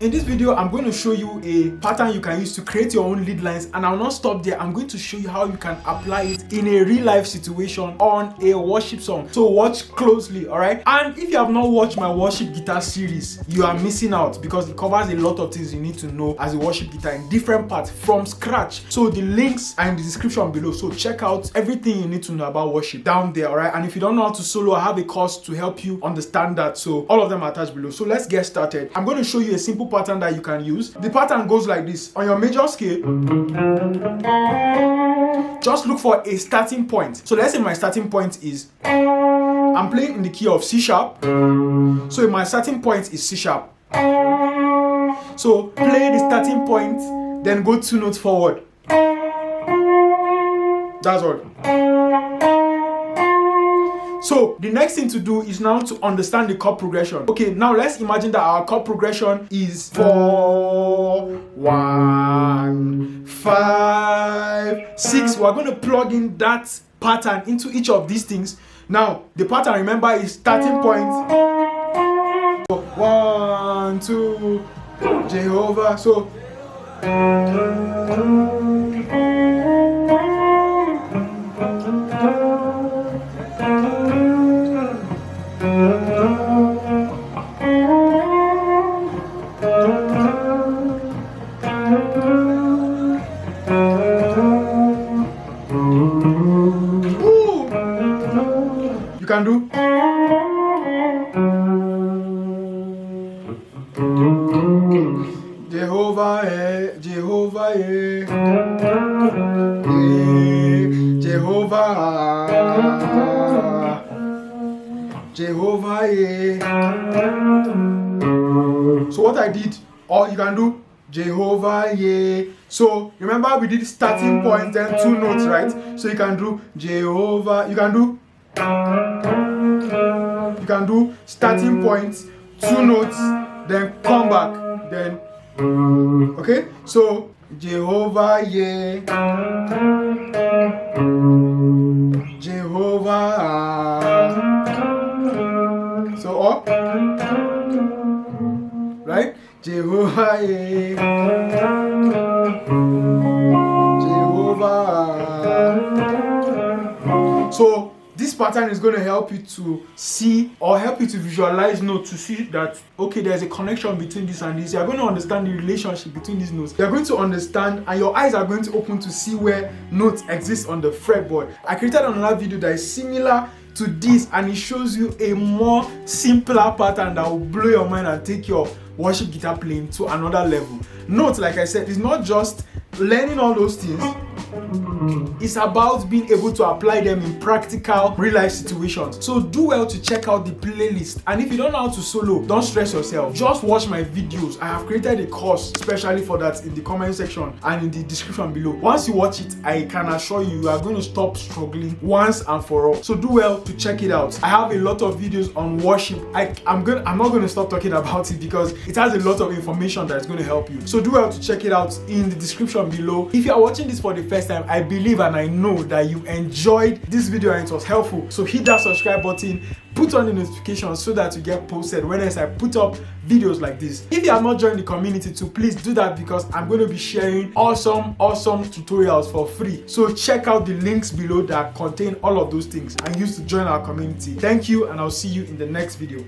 In this video, I'm going to show you a pattern you can use to create your own lead lines, and I'll not stop there. I'm going to show you how you can apply it in a real life situation on a worship song. So watch closely, alright? And if you have not watched my worship guitar series, you are missing out because it covers a lot of things you need to know as a worship guitar in different parts from scratch. So the links are in the description below. So check out everything you need to know about worship down there, alright? And if you don't know how to solo, I have a course to help you understand that. So all of them are attached below. So let's get started. I'm going to show you a simple pattern that you can use. The pattern goes like this. On your major scale, just look for a starting point. So let's say my starting point is, I'm playing in the key of C sharp. So my starting point is C sharp. So play the starting point, then go 2 notes forward. That's all. So the next thing to do is now to understand the chord progression. Okay, now let's imagine that our chord progression is 4, 1, 5, 6. We're going to plug in that pattern into each of these things. Now the pattern, remember, is starting point 1, 2, Jehovah. So you can do Jehovah, Jehovah, Jehovah, Jehovah. So what I did, or you can do Jehovah, yeah. So remember we did starting point, then 2 notes, right? So you can do Jehovah, you can do starting point, 2 notes, then come back, then okay. So Jehovah, yeah, Jehovah. So up, right? Jehovah, yeah, Jehovah. So this pattern is going to help you to see, or help you to visualize notes, to see that, okay, there's a connection between this and this. You're going to understand the relationship between these notes. You're going to understand, and your eyes are going to open to see where notes exist on the fretboard. I created another video that is similar to this, and it shows you a more simpler pattern that will blow your mind and take your worship guitar playing to another level. Note, like I said, it's not just learning all those things. It's about being able to apply them in practical real life situations. So do well to check out the playlist, and if you don't know how to solo, don't stress yourself, just watch my videos. I have created a course especially for that in the comment section and in the description below. Once you watch it, I can assure you, you are going to stop struggling once and for all. So do well to check it out. I have a lot of videos on worship. I'm not going to stop talking about it because it has a lot of information that is going to help you. So do well to check it out in the description below. If you are watching this for the first time, I believe and I know that you enjoyed this video and it was helpful. So hit that subscribe button, put on the notifications so that you get posted whenever I put up videos like this. If you have not joined the community too, please do that because I'm going to be sharing awesome tutorials for free. So check out the links below that contain all of those things and use to join our community. Thank you, and I'll see you in the next video.